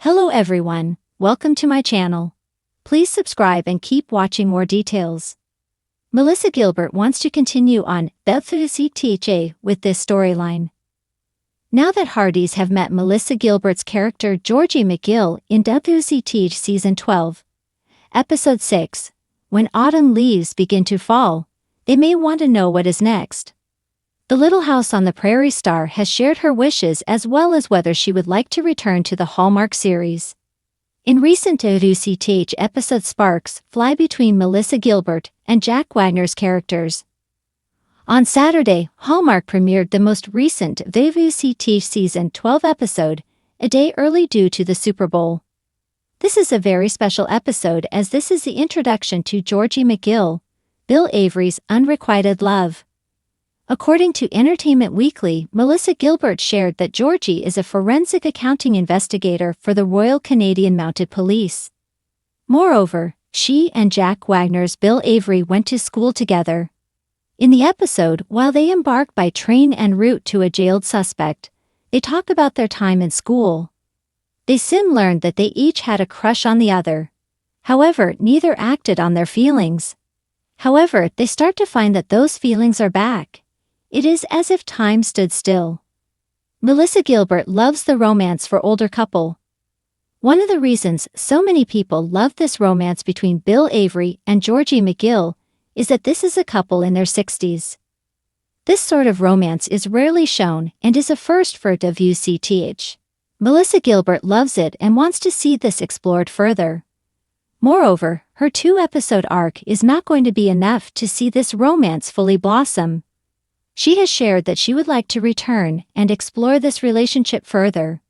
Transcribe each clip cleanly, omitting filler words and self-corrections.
Hello everyone, welcome to my channel. Please subscribe and keep watching more details. Melissa Gilbert wants to continue on WCTH with this storyline. Now that Hardys have met Melissa Gilbert's character Georgie McGill in WCTH Season 12, Episode 6, when autumn leaves begin to fall, they may want to know what is next. The Little House on the Prairie star has shared her wishes as well as whether she would like to return to the Hallmark series. In recent WCTH episodes, sparks fly between Melissa Gilbert and Jack Wagner's characters. On Saturday, Hallmark premiered the most recent WCTH Season 12 episode, a day early due to the Super Bowl. This is a very special episode as this is the introduction to Georgie McGill, Bill Avery's unrequited love. According to Entertainment Weekly, Melissa Gilbert shared that Georgie is a forensic accounting investigator for the Royal Canadian Mounted Police. Moreover, she and Jack Wagner's Bill Avery went to school together. In the episode, while they embark by train en route to a jailed suspect, they talk about their time in school. They soon learned that they each had a crush on the other. However, neither acted on their feelings. However, they start to find that those feelings are back. It is as if time stood still. Melissa Gilbert loves the romance for older couple. One of the reasons so many people love this romance between Bill Avery and Georgie McGill is that this is a couple in their 60s. This sort of romance is rarely shown and is a first for WCTH. Melissa Gilbert loves it and wants to see this explored further. Moreover, her 2-episode arc is not going to be enough to see this romance fully blossom. She has shared that she would like to return and explore this relationship further.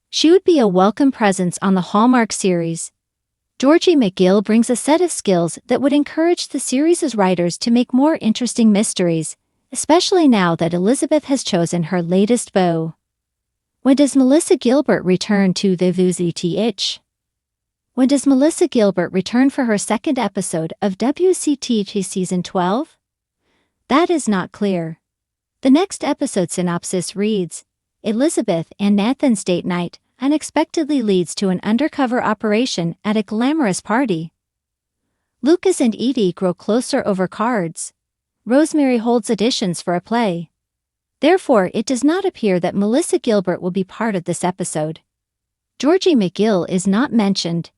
She would be a welcome presence on the Hallmark series. Georgie McGill brings a set of skills that would encourage the series' writers to make more interesting mysteries, especially now that Elizabeth has chosen her latest beau. When does Melissa Gilbert return to the WCTH? When does Melissa Gilbert return for her second episode of WCTH Season 12? That is not clear. The next episode synopsis reads, Elizabeth and Nathan's date night unexpectedly leads to an undercover operation at a glamorous party. Lucas and Edie grow closer over cards. Rosemary holds auditions for a play. Therefore, it does not appear that Melissa Gilbert will be part of this episode. Georgie McGill is not mentioned.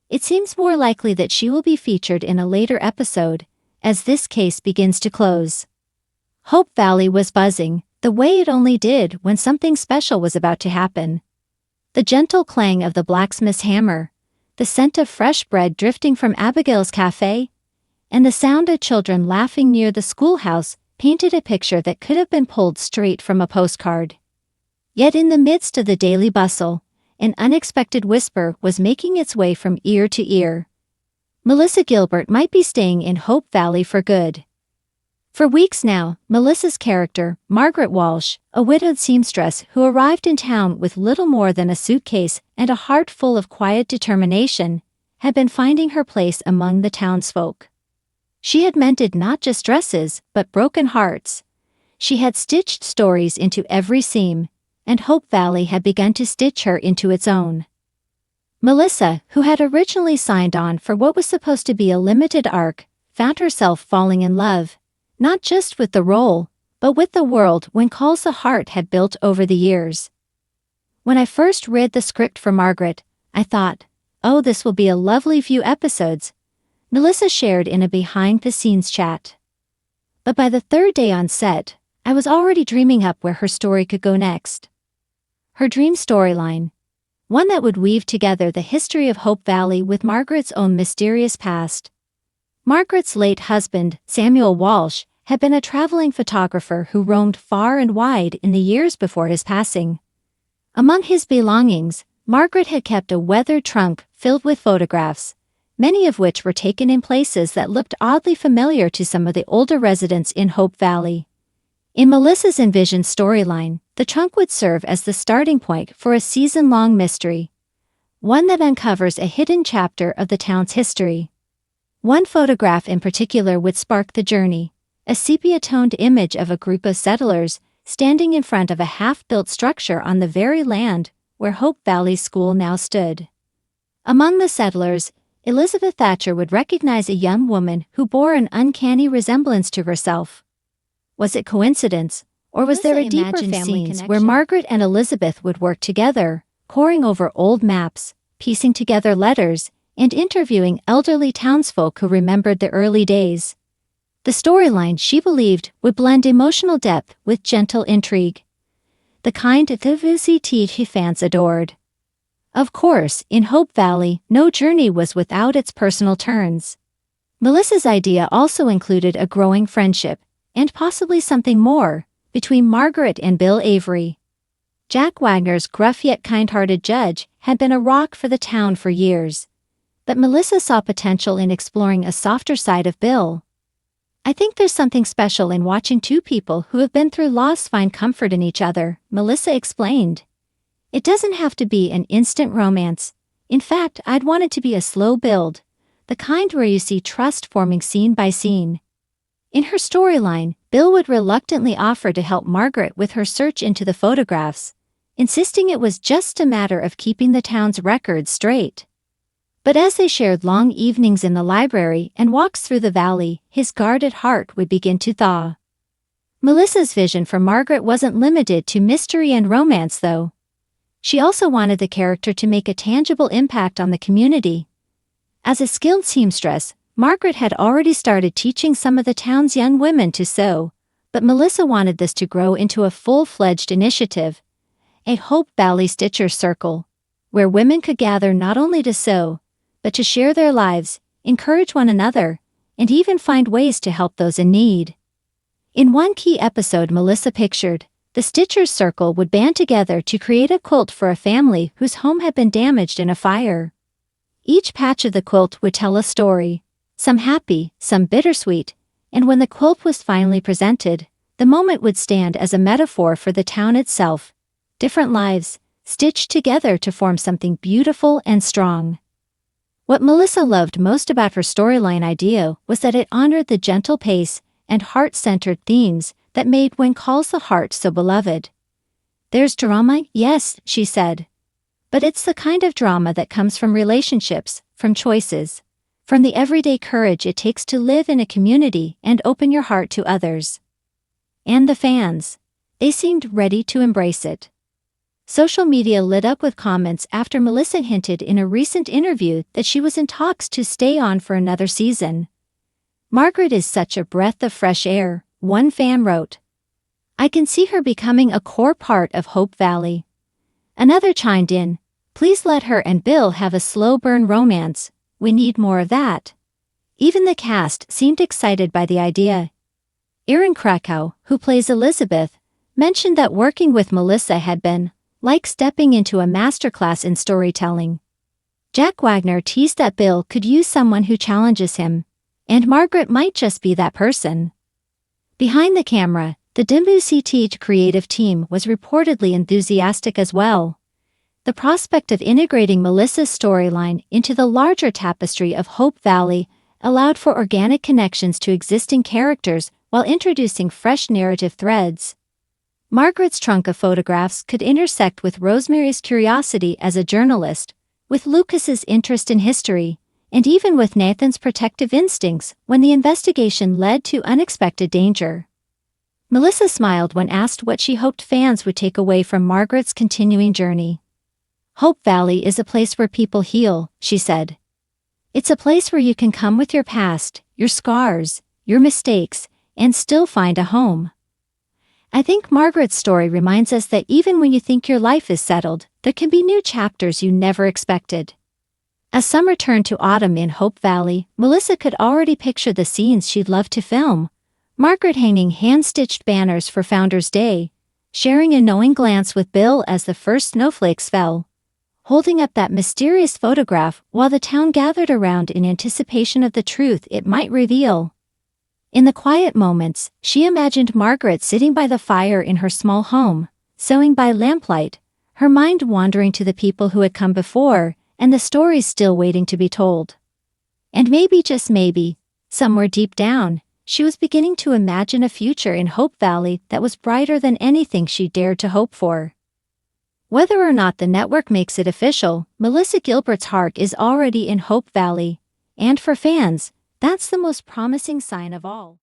It seems more likely that she will be featured in a later episode, as this case begins to close. Hope Valley was buzzing, the way it only did when something special was about to happen. The gentle clang of the blacksmith's hammer, the scent of fresh bread drifting from Abigail's cafe, and the sound of children laughing near the schoolhouse painted a picture that could have been pulled straight from a postcard. Yet in the midst of the daily bustle, an unexpected whisper was making its way from ear to ear. Melissa Gilbert might be staying in Hope Valley for good. For weeks now, Melissa's character, Margaret Walsh, a widowed seamstress who arrived in town with little more than a suitcase and a heart full of quiet determination, had been finding her place among the townsfolk. She had mended not just dresses, but broken hearts. She had stitched stories into every seam, and Hope Valley had begun to stitch her into its own. Melissa, who had originally signed on for what was supposed to be a limited arc, found herself falling in love, not just with the role, but with the world when calls the heart had built over the years. When I first read the script for Margaret, I thought, oh, this will be a lovely few episodes, Melissa shared in a behind-the-scenes chat. But by the third day on set, I was already dreaming up where her story could go next. Her dream storyline, one that would weave together the history of Hope Valley with Margaret's own mysterious past. Margaret's late husband, Samuel Walsh, had been a traveling photographer who roamed far and wide in the years before his passing. Among his belongings, Margaret had kept a weathered trunk filled with photographs, many of which were taken in places that looked oddly familiar to some of the older residents in Hope Valley. In Melissa's envisioned storyline, the trunk would serve as the starting point for a season-long mystery, one that uncovers a hidden chapter of the town's history. One photograph in particular would spark the journey, a sepia-toned image of a group of settlers standing in front of a half-built structure on the very land where Hope Valley School now stood. Among the settlers, Elizabeth Thatcher would recognize a young woman who bore an uncanny resemblance to herself. Was it coincidence, or was there a deeper family connection where Margaret and Elizabeth would work together, poring over old maps, piecing together letters, and interviewing elderly townsfolk who remembered the early days? The storyline, she believed, would blend emotional depth with gentle intrigue, the kind that WCTH fans adored. Of course, in Hope Valley, no journey was without its personal turns. Melissa's idea also included a growing friendship, and possibly something more, between Margaret and Bill Avery. Jack Wagner's gruff yet kind-hearted judge had been a rock for the town for years, but Melissa saw potential in exploring a softer side of Bill. "I think there's something special in watching two people who have been through loss find comfort in each other," Melissa explained. "It doesn't have to be an instant romance. In fact, I'd want it to be a slow build, the kind where you see trust forming scene by scene." In her storyline, Bill would reluctantly offer to help Margaret with her search into the photographs, insisting it was just a matter of keeping the town's records straight. But as they shared long evenings in the library and walks through the valley, his guarded heart would begin to thaw. Melissa's vision for Margaret wasn't limited to mystery and romance, though. She also wanted the character to make a tangible impact on the community. As a skilled seamstress, Margaret had already started teaching some of the town's young women to sew, but Melissa wanted this to grow into a full-fledged initiative, a Hope Valley Stitchers Circle, where women could gather not only to sew, but to share their lives, encourage one another, and even find ways to help those in need. In one key episode Melissa pictured, the Stitchers Circle would band together to create a quilt for a family whose home had been damaged in a fire. Each patch of the quilt would tell a story, some happy, some bittersweet, and when the quilt was finally presented, the moment would stand as a metaphor for the town itself, different lives, stitched together to form something beautiful and strong. What Melissa loved most about her storyline idea was that it honored the gentle pace and heart-centered themes that made When Calls the Heart so beloved. "There's drama, yes," she said. "But it's the kind of drama that comes from relationships, from choices, from the everyday courage it takes to live in a community and open your heart to others." And the fans, they seemed ready to embrace it. Social media lit up with comments after Melissa hinted in a recent interview that she was in talks to stay on for another season. "Margaret is such a breath of fresh air," one fan wrote. "I can see her becoming a core part of Hope Valley." Another chimed in, "Please let her and Bill have a slow burn romance. We need more of that." Even the cast seemed excited by the idea. Erin Krakow, who plays Elizabeth, mentioned that working with Melissa had been like stepping into a masterclass in storytelling. Jack Wagner teased that Bill could use someone who challenges him, and Margaret might just be that person. Behind the camera, the WCTH creative team was reportedly enthusiastic as well. The prospect of integrating Melissa's storyline into the larger tapestry of Hope Valley allowed for organic connections to existing characters while introducing fresh narrative threads. Margaret's trunk of photographs could intersect with Rosemary's curiosity as a journalist, with Lucas's interest in history, and even with Nathan's protective instincts when the investigation led to unexpected danger. Melissa smiled when asked what she hoped fans would take away from Margaret's continuing journey. "Hope Valley is a place where people heal," she said. "It's a place where you can come with your past, your scars, your mistakes, and still find a home." I think Margaret's story reminds us that even when you think your life is settled, there can be new chapters you never expected. As summer turned to autumn in Hope Valley, Melissa could already picture the scenes she'd love to film. Margaret hanging hand-stitched banners for Founders' Day, sharing a knowing glance with Bill as the first snowflakes fell, holding up that mysterious photograph while the town gathered around in anticipation of the truth it might reveal. In the quiet moments, she imagined Margaret sitting by the fire in her small home, sewing by lamplight, her mind wandering to the people who had come before, and the stories still waiting to be told. And maybe, just maybe, somewhere deep down, she was beginning to imagine a future in Hope Valley that was brighter than anything she dared to hope for. Whether or not the network makes it official, Melissa Gilbert's heart is already in Hope Valley. And for fans, that's the most promising sign of all.